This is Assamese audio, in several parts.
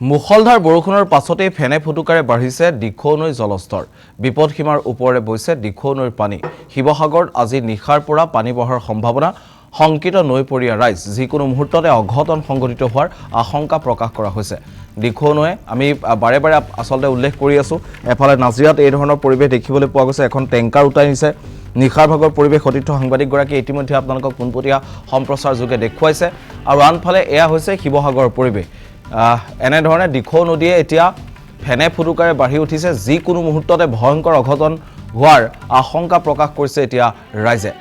মুখলধাৰ বৰষুণৰ পাছতেই ফেনে ফুটুকাৰে বাঢ়িছে দিখৌ নৈৰ জলস্তৰ। বিপদসীমাৰ ওপৰেৰে বৈছে দিখৌ নৈৰ পানী। শিৱসাগৰত আজি নিশাৰ পৰা পানী বঢ়াৰ সম্ভাৱনা। শংকিত নৈপৰীয়া ৰাইজ যিকোনো মুহূৰ্ততে অঘটন সংঘটিত হোৱাৰ আশংকা প্ৰকাশ কৰা হৈছে। দিখৌ নৈয়ে আমি বাৰে বাৰে আচলতে উল্লেখ কৰি আছোঁ, এফালে নাজিৰাত এই ধৰণৰ পৰিৱেশ দেখিবলৈ পোৱা গৈছে, এখন টেংকাৰ উটাই নিছে। নিশাৰ ভাগৰ পৰিৱেশ সতীৰ্থ সাংবাদিকগৰাকীয়ে ইতিমধ্যে আপোনালোকক পোনপটীয়া সম্প্ৰচাৰ যোগে দেখুৱাইছে। আৰু আনফালে এয়া হৈছে শিৱসাগৰৰ পৰিৱেশ। এনেধৰণে দিখৌ নদীয়ে এতিয়া ফেনে ফুটুকাৰে বাঢ়ি উঠিছে। যিকোনো মুহূৰ্ততে ভয়ংকৰ অঘটন হোৱাৰ আশংকা প্ৰকাশ কৰিছে এতিয়া ৰাইজে।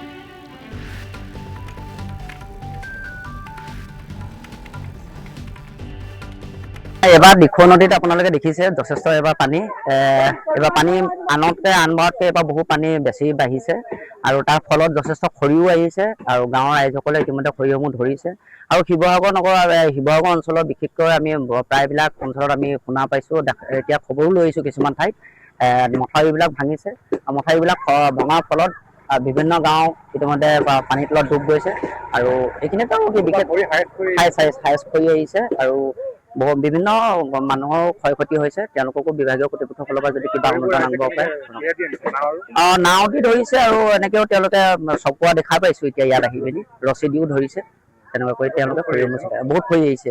এবাৰ দিখৌ নদীত আপোনালোকে দেখিছে যথেষ্ট এবাৰ পানী আনতকৈ আনবাৰতকৈ এবাৰ বহু পানী বেছি বাঢ়িছে আৰু তাৰ ফলত যথেষ্ট খৰিও আহিছে আৰু গাঁৱৰ ৰাইজসকলে ইতিমধ্যে খৰিসমূহ ধৰিছে। আৰু শিৱসাগৰ অঞ্চলৰ বিশেষকৈ আমি প্ৰায়বিলাক অঞ্চলত আমি শুনা পাইছোঁ, এতিয়া খবৰো লৈ আহিছোঁ কিছুমান ঠাইত মথাউৰিবিলাক ভাঙিছে। মথাউৰিবিলাক ভঙাৰ ফলত বিভিন্ন গাঁও ইতিমধ্যে পানীৰ তলত ডুব গৈছে আৰু এইখিনিতো বিশেষ হাইচ কৰি আহিছে আৰু বিভিন্ন মানুহৰ ক্ষয়ক্ষতি হৈছে। তেওঁলোককো বিভাগীয় কৰ্তৃপক্ষৰ ফালৰ পৰা যদি কিবা অনুদান আনিব পাৰে। নাও দি ধৰিছে আৰু এনেকেও তেওঁলোকে চপোৱা দেখা পাইছো। এতিয়া ইয়াত আহি পিনি ৰছী দিও ধৰিছে, তেনেকুৱা কৰি তেওঁলোকে বহুত খৰি আহিছে।